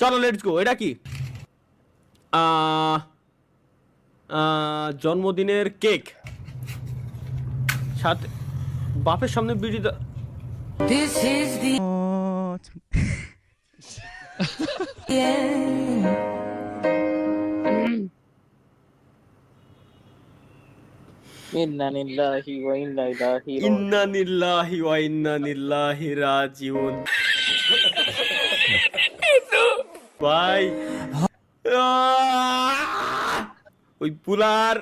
চলো let's go. এটা কি? জন্মদিনের কেক, সাথে বাপের সামনে বিড়ি This is the end. ইন্না লিল্লাহি ওয়া ইন্না ইলাইহি রাজিউন। ইন্না লিল্লাহি ওয়া ইন্না ইলাইহি রাজিউন। ভাই ওই পুলার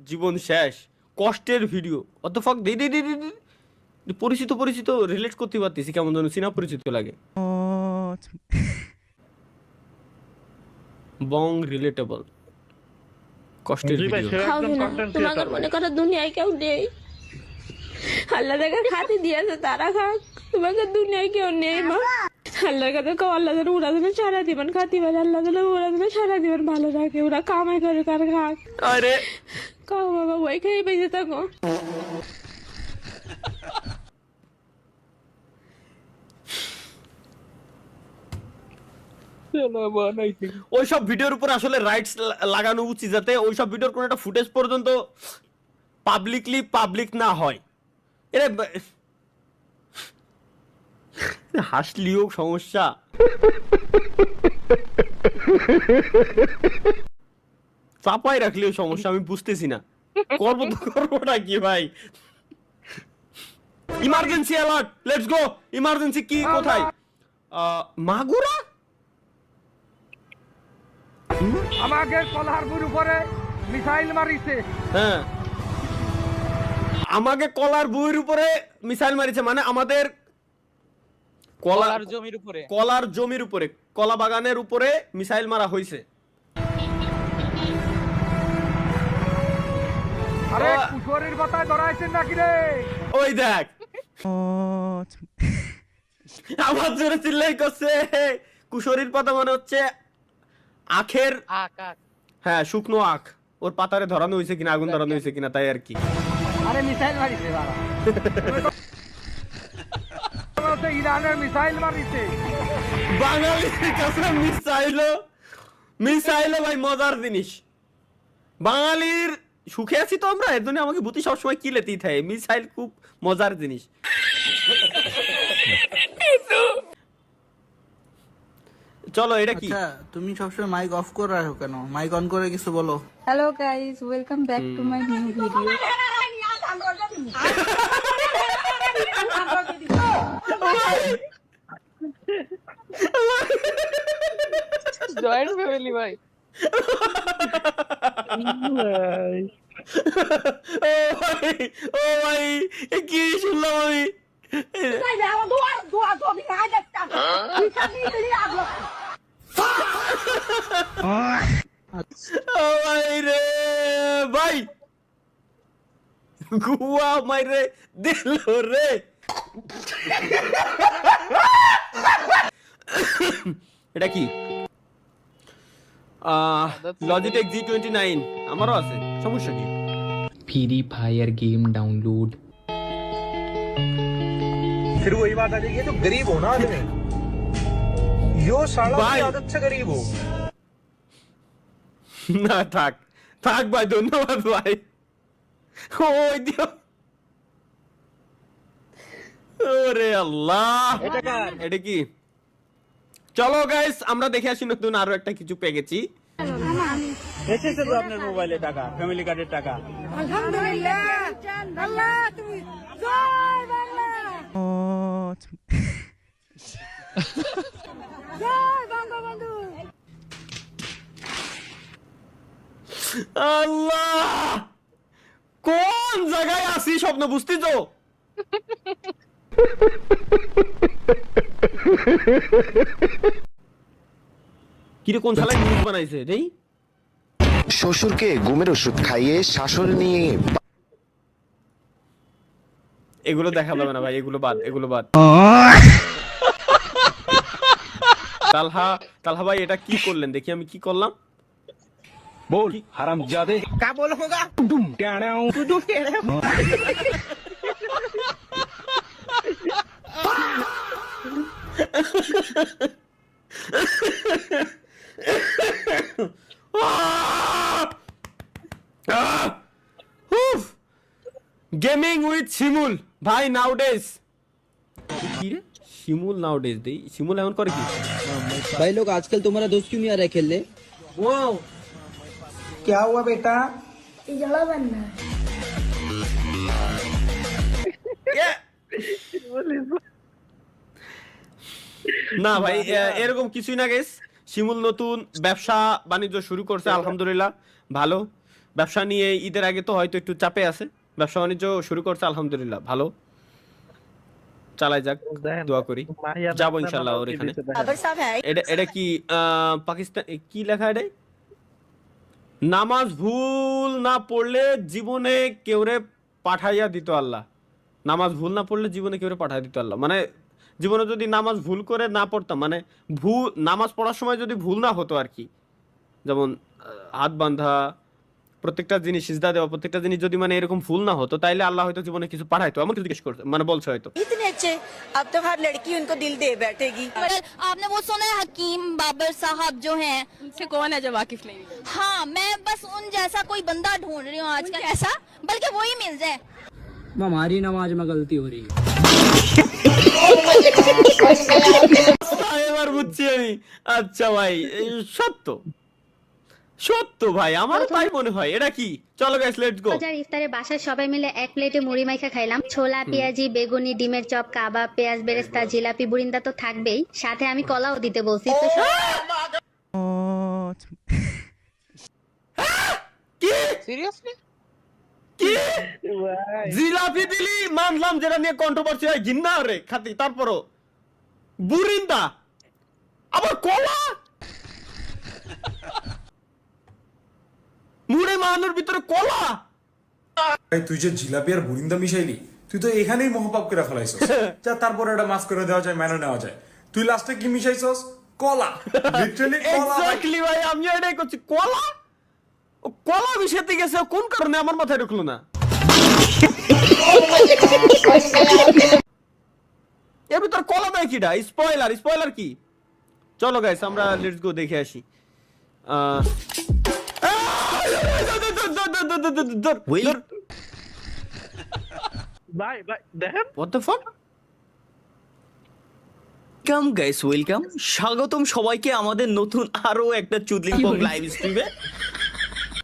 জীবন শেষ, কষ্টের ভিডিও। অত ফাক দে দে দে দে, পরিচিত পরিচিত রিলেট করতে পারতেছি, কেমন যেন চিনা পরিচিত লাগে। বং রিলেটেবল কষ্টের ভিডিও। তোমাকে মনে করো দুনিয়ায় কেউ নেই, আল্লাহ দেখা খাতে দিয়েছে তারা খাক, তোমাকে দুনিয়ায় কেউ নেই মা। আল্লাহর কাছে কও আল্লাহ যেন ওরা যেন সারা জীবন খাতি পারে, আল্লাহ যেন ওরা যেন সারা জীবন ভালো রাখে, ওরা কামাই করে কার খাক। আরে কাও বাবা ওই খেয়ে বেঁচে থাকো। ওইসব ভিডিওর উপর আসলে রাইটস লাগানো উচিত, যাতে ওইসব ভিডিওর কোনো একটা ফুটেজ পর্যন্ত পাবলিক না হয়। এরা হাসলিও সমস্যা, চাপাই রাখলেও সমস্যা। আমি বুঝতেছি না করবোটা কি ভাই। Emergency alert, let's go. Emergency কি কোথায়? মাগুরা আমাকে কলারপুর উপরে মিসাইল মারিছে। হ্যাঁ, আমাকে কলার বুয়ের উপরে মিসাইল মারিছে, মানে আমাদের কলার জমির উপরে, কলার জমির উপরে, কলা বাগানের উপরে মিসাইল মারা হয়েছে। আরে কুশোরের কথা ধরাইছেন নাকি রে? ওই দেখ আবার জোরে চিল্লাই করছে। কুশরীর পাতা মানে হচ্ছে আখের, আখ আখ, হ্যাঁ শুকনো আখ। ওর পাতারে ধরানো হয়েছে কিনা, আগুন ধরানো হয়েছে কিনা, তাই আর কি। আরে মিসাইল মারিছে বাবা, ইরানের মিসাইল মারিছে। বাঙালির কাছে মিসাইল ভাই মজার জিনিস। বাঙালির সুখে আছি তো আমরা, এর জন্য আমাকে বুদ্ধি সবসময় কিলেতেই থাকে। মিসাইল খুব মজার জিনিস। চলো এটা কি? আচ্ছা তুমি সবসময় মাইক অফ করে রাখো কেন? মাইক অন করে কিছু বলো। Hello guys, welcome back to my new video. Joint family ভাই। ও ভাই এ কি শুনলাম আমি। ও ভাই রে ভাই, গুয়া মাইরে দিল রে। এটা কি? লজিটেক G29 আমারও আছে, সমস্যা কি? Free fire game download. फिर वही बात आ जाएगी, ये जो गरीब हो ना आदमी, यो साला भाई। की आदत से गरीब हो। না থাক থাক ভাই, ধন্যবাদ ভাই। ওই দিও, ওরে আল্লাহ। এটা কি? চলো গাইস আমরা দেখে আসি নতুন আরো একটা কিছু পেয়ে গেছি। এসেছে তো আপনার মোবাইলে টাকা, ফ্যামিলি কার্ডের টাকা। আলহামদুলিল্লাহ, আল্লাহ তুমি জয় বাংলা, জয় বঙ্গবন্ধু। আল্লাহ, কোন জায়গায় আছি স্বপ্ন বুঝতে তো। কিরে কোন শালা নিউজ বানাইছে নেই? শ্বশুরকে ঘুমের ওষুধ খাইয়ে শাসন নিয়ে। এগুলো দেখা যাবে না ভাই, এগুলো বাদ, এগুলো বাদ। তালহা ভাই এটা কি করলেন দেখি, আমি কি করলাম? बोल हरामजादे क्या बोल होगा? डुम टेढ़ाऊं डुम टेढ़ाऊं। গেমিং উইথ শিমুল ভাই নাউডেজ কি রে শিমুল নাউডেজ দেই শিমুল এমন করে কি भाई लोग आजकल तुम्हारा दोस्त क्यों नहीं आ रहा है खेलने? क्या हुआ बेटा? না ভাই এরকম কিছুই না গেস শিমুল নতুন ব্যবসা বাণিজ্য শুরু করছে আলহামদুলিল্লাহ ভালো ব্যবসা নিয়ে ঈদের আগে তো হয়তো একটু চাপে আছে ব্যবসা বাণিজ্য শুরু করছে আলহামদুলিল্লাহ ভালো চালাই যাক দোয়া করি যাবো ইনশাআল্লাহ ওর এখানে এটা কি পাকিস্তান কি লেখা এটা নামাজ ভুল না পড়লে জীবনে কেউরে পাঠাইয়া দিত আল্লাহ নামাজ ভুল না পড়লে জীবনে কেউরে পাঠাইয়া দিত আল্লাহ মানে জীবনে যদি নামাজ ভুল করে না পড়তাম মানে ভুল নামাজ পড়ার সময় যদি ভুল না হতো আর কি যেমন হাত বাঁধা প্রত্যেকটা জিনিস সিজদা দেওয়া প্রত্যেকটা জিনিস যদি মানে এরকম ভুল না হতো তাইলে আল্লাহ হয়তো জীবনে কিছু পাঠাইতো এমন কিছু জিজ্ঞেস করতে মানে বলছে হয়তো इतने अच्छे अब तो हर लड़की उनको दिल दे बैठेगी आपने वो सुना है हकीम बाबर साहब जो हैं उनसे कौन है जो वाकिफ नहीं हाँ मैं बस उन जैसा कोई बंदा ढूंढ रही हूँ आजकल ऐसा बल्कि वो ही मिल जाए हमारी नमाज में गलती हो रही है। এবার বুঝছি আমি আচ্ছা ভাই সত্য সত্য ভাই আমার তাই মনে হয় এটা কি চলো গাইস লেটস গো ইফতারে বাসায় সবাই মিলে এক প্লেটে মুড়ি মাইখা খাইলাম ছোলা পেঁয়াজি বেগুনি ডিমের চপ কাবাব পেঁয়াজ বেরেস্তা জিলাপি বুরিন্দা তো থাকবেই সাথে আমি কলাও দিতে বলছি তো কি সিরিয়াসলি কি জিলাপি দিলি মানলাম যেটা নিয়ে কন্ট্রোভার্সি হয় ঘিন্না রে খাতি তারপরও বুরিন্দা আবার কলা মুড়ে মানের ভিতরে কলা তুই যে জিলাপি আর বুরিন্দা মিশাইলি তুই তো এখানেই মহাপাপ করে ফেলাইছস যা তারপর এটা মাস করে দেওয়া যায় মেনে নেওয়া যায় তুই লাস্টে কি মিশাইছস কলা লিটারালি কলা এক্স্যাক্টলি ভাই আমি এটাই করছি কলা ও কলা মিশাতে গেছে কোন কারণে আমার মাথায় ঢুকলো না এর ভিতর কলা দেয় কিডা স্পয়লার কি চলো গাইস আমরা লেটস গো দেখে আসি ভাই দেখেন What the fuck? Welcome guys welcome স্বাগতম সবাইকে আমাদের নতুন আরো একটা চুদলিং পং লাইভ স্ট্রিমে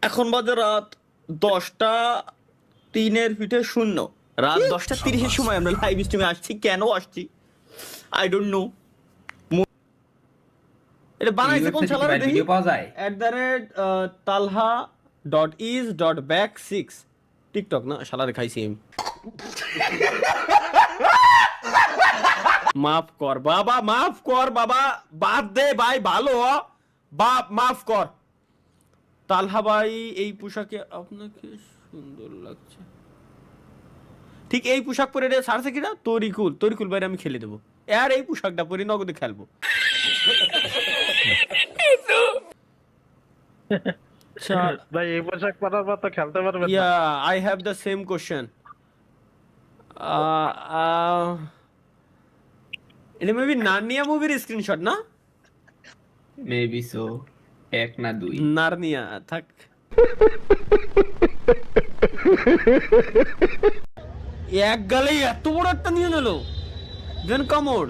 এখন বাজে রাত 10:03 রাত 10:30 সময় আমরা লাইভ স্ট্রিমে আসছি কেন আসছি আই ডোন্ট নো এটা বানাইছে কোন শালারে দেখি ভিডিও পাওয়া যায় @talha.is.back6 টিকটক না শালারে খাইছি আমি মাফ কর বাবা বাদ দে ভাই ভালো বাপ মাফ কর তালহা ভাই এই পোশাকে আপনাকে সুন্দর লাগছে ঠিক এই পোশাক পরে রে সারছে কিনা তরিকুল ভাই আমি খেলে দেবো আর এই পোশাকটা পরে নগদে খেলবো ভাই এই পোশাক পরার পর তো খেলতে পারবেন না I have the same question. এটা মেবি নার্নিয়া মুভির স্ক্রিনশট না মেবি সো এক না দুই নার্নিয়া থাক এক গালে এত বড় একটা নিয়ে নিল দেন কামড়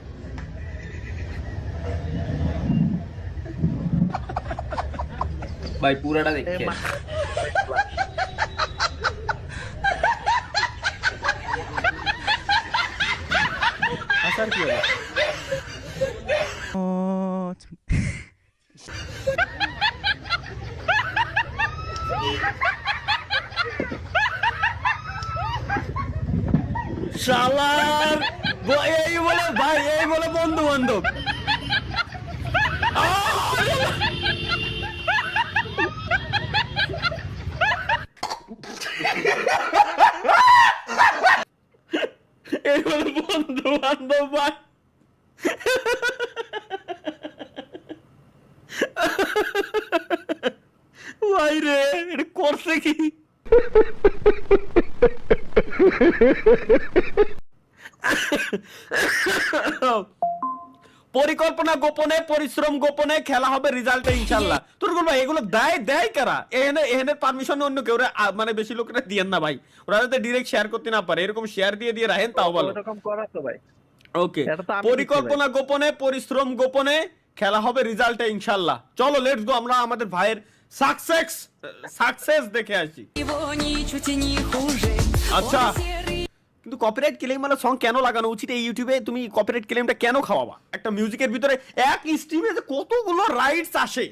ভাই পুরাটা দেখে আসার কি হলো শালার এই বলে বন্ধু বান্ধব এই বলে বন্ধু বান্ধব ভাই ভাই রে এটা করছে কি পরিকল্পনা গোপনে, পরিশ্রম গোপনে, খেলা হবে রেজাল্টে ইনশাআল্লাহ। তোর বলবো এগুলো দেয় কারা? এখানে পারমিশন অন্য কেউ মানে বেশি লোকেরা দিয়েন না ভাই, ওরা যাতে ডাইরেক্ট শেয়ার করতে না পারে, এরকম শেয়ার দিয়ে রাখেন তাও ভালো। এরকম করা তো ভাই। ওকে, পরিকল্পনা গোপনে, পরিশ্রম গোপনে, খেলা হবে রেজাল্টে ইনশাআল্লাহ। চলো লেটস গো, আমরা আমাদের ভাইয়ের সাকসেস দেখে আসি। আচ্ছা, কিন্তু কপিরাইট ক্লেম वाला সং কেন লাগানো উচিত এই ইউটিউবে? তুমি কপিরাইট ক্লেমটা কেন খাওয়াবা? একটা মিউজিকের ভিতরে এক স্ট্রিমে যে কতগুলো রাইটস আসে,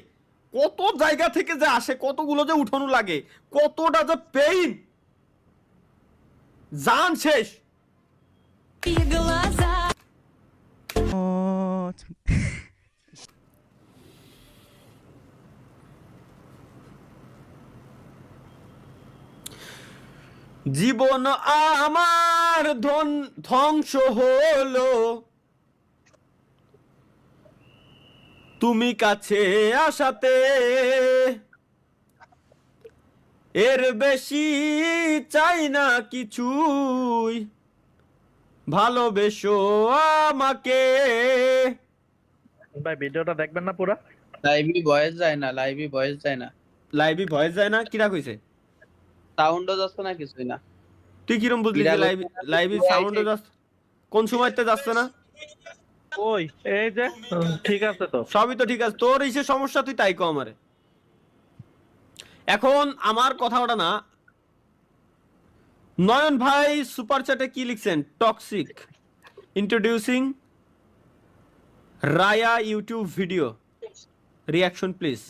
কত জায়গা থেকে যে আসে, কতগুলো যে উঠানো লাগে, কতটা যে পেইন, জান শেষ। জীবন আমার ধ্বংস হলো, তুমি কাছে আসাতে, এর বেশি চাই না কিছুই, ভালোবেসো আমাকে। ভাই ভিডিওটা দেখবেন না পুরা? লাইভে ভয়েস যায় না, লাইভে ভয়েস যায় না। লাইভে ভয়েস যায় না? কিরা কইছে? সাউন্ডও যাচ্ছে না, কিছুই না। তুই কিরম বুঝলি যে লাইভে সাউন্ডও যাচ্ছে? কোন সময়তে যাচ্ছে না? ওই এই যে ঠিক আছে তো, সবই তো ঠিক আছে, তোর ইসে সমস্যা, তুই তাই কো আমারে। এখন আমার কথা ওটা না, নয়ন ভাই সুপার চ্যাটে কি লিখছেন? Toxic introducing Raya YouTube video reaction please.